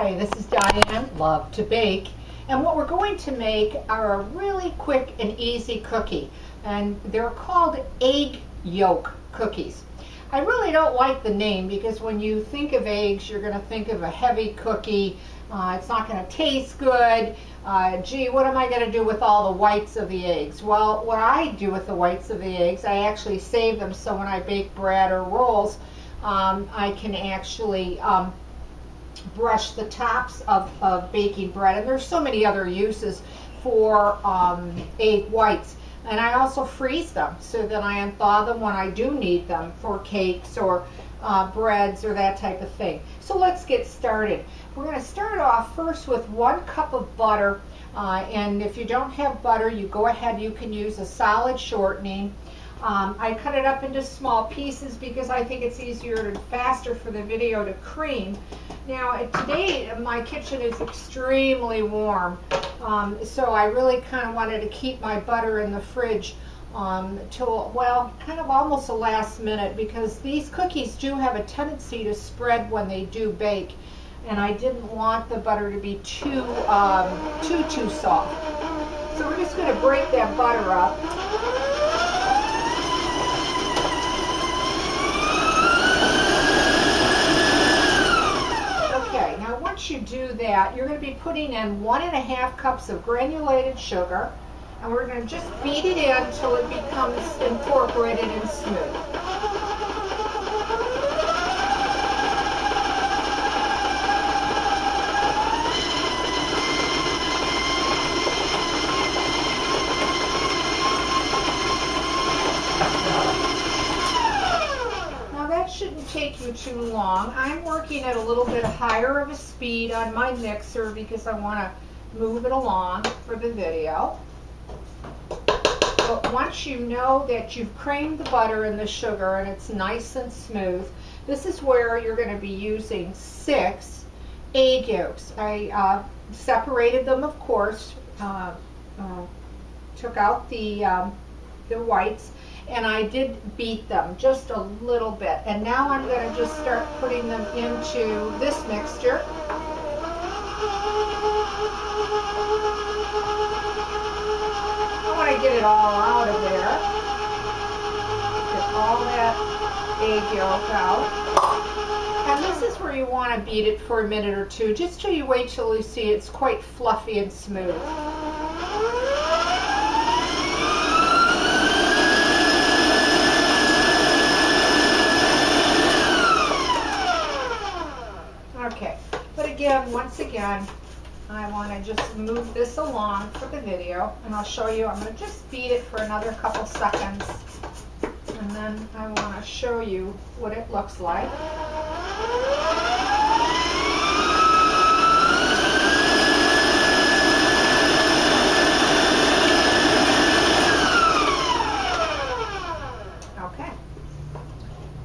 Hi, this is Diane Lovetobake, and what we're going to make are a really quick and easy cookie, and they're called egg yolk cookies. I really don't like the name because when you think of eggs, you're going to think of a heavy cookie. It's not going to taste good. Gee, what am I going to do with all the whites of the eggs? Well, what I do with the whites of the eggs, I actually save them so when I bake bread or rolls, I can actually brush the tops of baking bread. And there's so many other uses for egg whites. And I also freeze them so that I unthaw them when I do need them for cakes or breads or that type of thing. So let's get started. We're going to start off first with 1 cup of butter. And if you don't have butter, you go ahead, you can use a solid shortening. I cut it up into small pieces because I think it's easier and faster for the video to cream. Now today my kitchen is extremely warm, so I really kind of wanted to keep my butter in the fridge till, well, kind of almost the last minute, because these cookies do have a tendency to spread when they do bake, and I didn't want the butter to be too soft. So we're just going to break that butter up. Once you do that, you're going to be putting in 1.5 cups of granulated sugar, and we're going to just beat it in until it becomes incorporated and smooth. Shouldn't take you too long. I'm working at a little bit higher of a speed on my mixer because I want to move it along for the video. But once you know that you've creamed the butter and the sugar and it's nice and smooth, this is where you're going to be using 6 egg yolks. I separated them, of course, took out the whites, and I did beat them just a little bit. And now I'm going to just start putting them into this mixture. I want to get it all out of there. Get all that egg yolk out. And this is where you want to beat it for a minute or two, just till you wait till you see it's quite fluffy and smooth. Okay, but again, once again, I want to just move this along for the video, and I'll show you. I'm going to just beat it for another couple seconds, and then I want to show you what it looks like. Okay.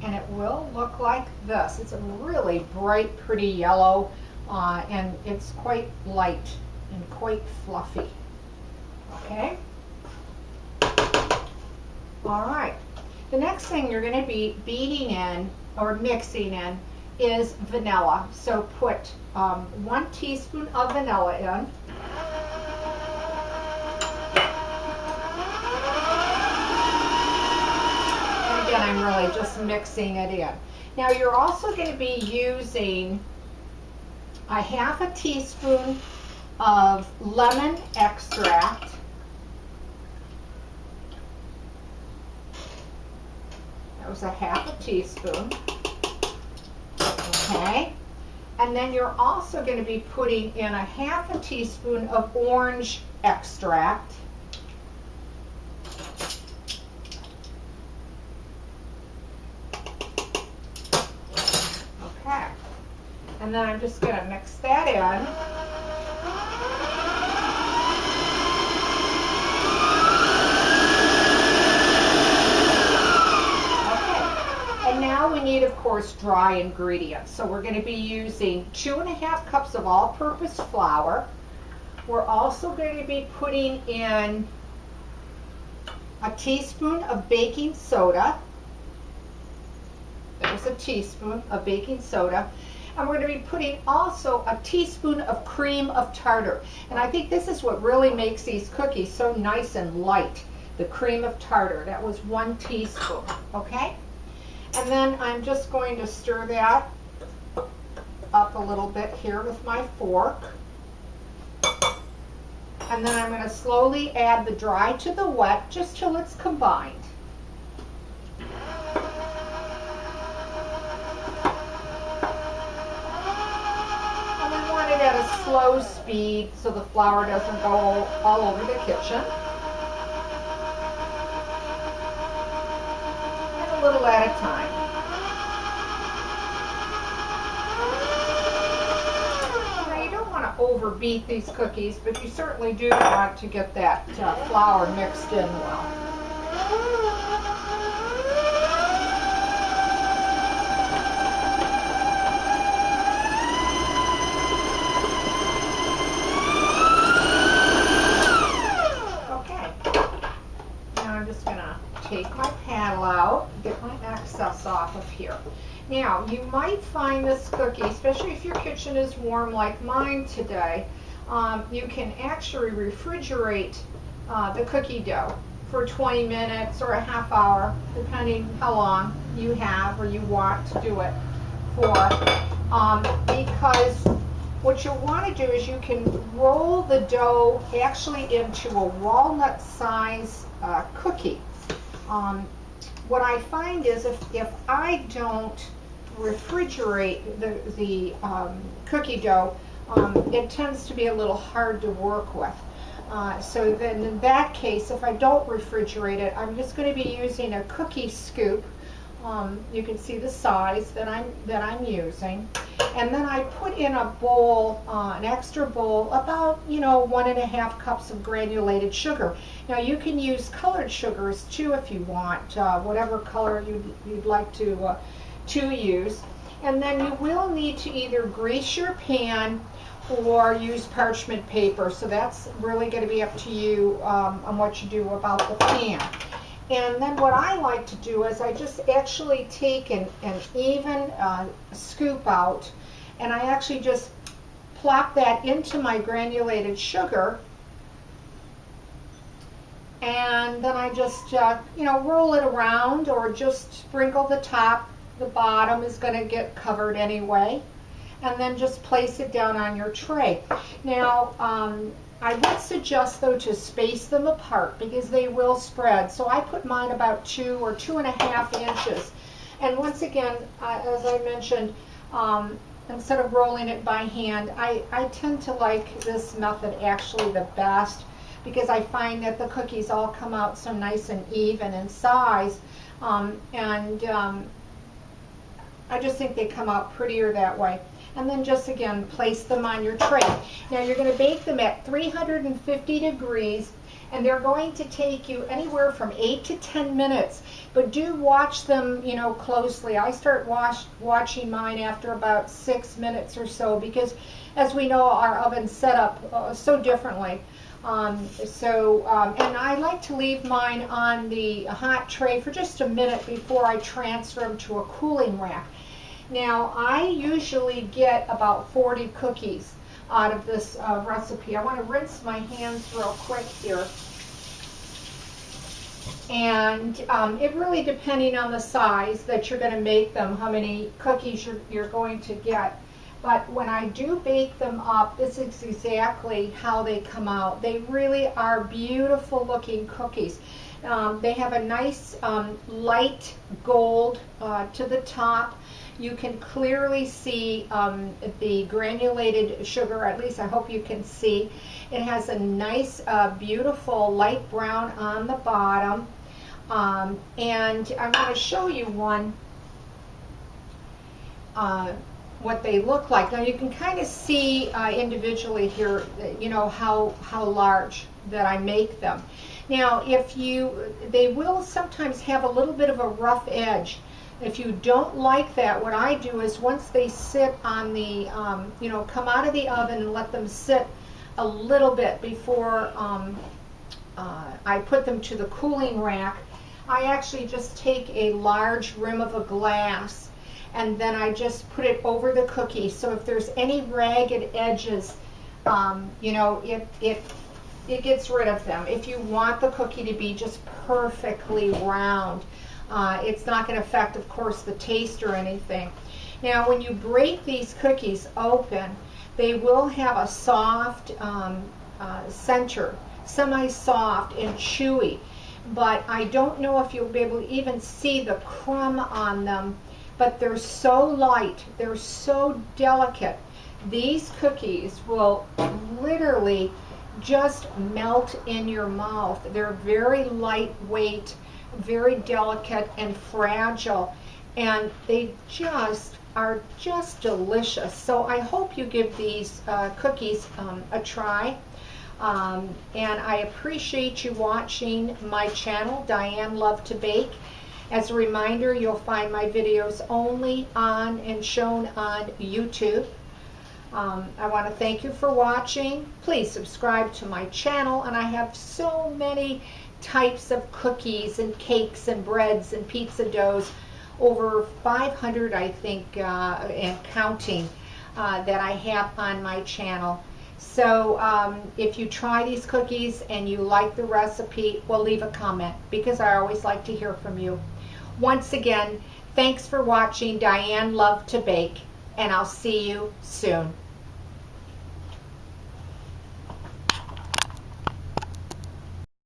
And it will look like this. It's a really bright, pretty yellow, and it's quite light and quite fluffy. Okay? All right. The next thing you're going to be beating in or mixing in is vanilla. So put 1 teaspoon of vanilla in. I'm really just mixing it in. Now you're also going to be using 1/2 teaspoon of lemon extract. That was 1/2 teaspoon. Okay. And then you're also going to be putting in 1/2 teaspoon of orange extract. And then I'm just going to mix that in. Okay. And now we need, of course, dry ingredients. So we're going to be using 2.5 cups of all-purpose flour. We're also going to be putting in a teaspoon of baking soda. There's a teaspoon of baking soda. And we're going to be putting also a teaspoon of cream of tartar. And I think this is what really makes these cookies so nice and light, the cream of tartar. That was 1 teaspoon, okay? And then I'm just going to stir that up a little bit here with my fork. And then I'm going to slowly add the dry to the wet just till it's combined. And we want it at a slow speed so the flour doesn't go all over the kitchen. And a little at a time. Overbeat these cookies, but you certainly do want to get that flour mixed in well. Okay, now I'm just going to take my paddle out, get my excess off of here. Now, you might find this cookie, especially if your kitchen is warm like mine today, you can actually refrigerate the cookie dough for 20 minutes or a half hour, depending how long you have or you want to do it for. Because what you'll want to do is you can roll the dough actually into a walnut size cookie. What I find is if I don't refrigerate the cookie dough, it tends to be a little hard to work with. So then in that case, if I don't refrigerate it, I'm just going to be using a cookie scoop. You can see the size that I'm using. And then I put in a bowl, an extra bowl, about 1.5 cups of granulated sugar. Now you can use colored sugars too if you want, whatever color you'd like to use. And then you will need to either grease your pan or use parchment paper. So that's really going to be up to you on what you do about the pan. And then what I like to do is I just actually take an even scoop out, and I actually just plop that into my granulated sugar, and then I just roll it around or just sprinkle the top. The bottom is going to get covered anyway, and then just place it down on your tray. Now I would suggest though to space them apart because they will spread. So I put mine about 2 or 2.5 inches. And once again, as I mentioned, instead of rolling it by hand, I tend to like this method actually the best because I find that the cookies all come out so nice and even in size. I just think they come out prettier that way. And then just again, place them on your tray. Now you're going to bake them at 350 degrees, and they're going to take you anywhere from 8 to 10 minutes. But do watch them, closely. I start watching mine after about 6 minutes or so because, as we know, our oven's set up so differently. And I like to leave mine on the hot tray for just a minute before I transfer them to a cooling rack. Now, I usually get about 40 cookies out of this recipe. I want to rinse my hands real quick here. And it really depending on the size that you're going to make them, how many cookies you're going to get. But when I do bake them up, this is exactly how they come out. They really are beautiful looking cookies. They have a nice light gold to the top. You can clearly see the granulated sugar, at least I hope you can see. It has a nice, beautiful light brown on the bottom. And I'm going to show you one, what they look like. Now you can kind of see individually here, how large that I make them. Now they will sometimes have a little bit of a rough edge. If you don't like that, what I do is once they sit on the, come out of the oven and let them sit a little bit before I put them to the cooling rack, I actually just take a large rim of a glass and then I just put it over the cookie. So if there's any ragged edges, you know, it gets rid of them. If you want the cookie to be just perfectly round, it's not going to affect, of course, the taste or anything. Now, when you break these cookies open, they will have a soft center, semi-soft and chewy, but I don't know if you'll be able to even see the crumb on them, but they're so light, they're so delicate. These cookies will literally just melt in your mouth. They're very lightweight, very delicate and fragile, and they just are just delicious. So I hope you give these cookies a try. And I appreciate you watching my channel, Diane Lovetobake. As a reminder, you'll find my videos only on and shown on YouTube. I want to thank you for watching. Please subscribe to my channel, and I have so many types of cookies and cakes and breads and pizza doughs, over 500 I think, and counting, that I have on my channel. So if you try these cookies and you like the recipe, well, leave a comment, because I always like to hear from you. Once again, thanks for watching Diane Lovetobake, and I'll see you soon.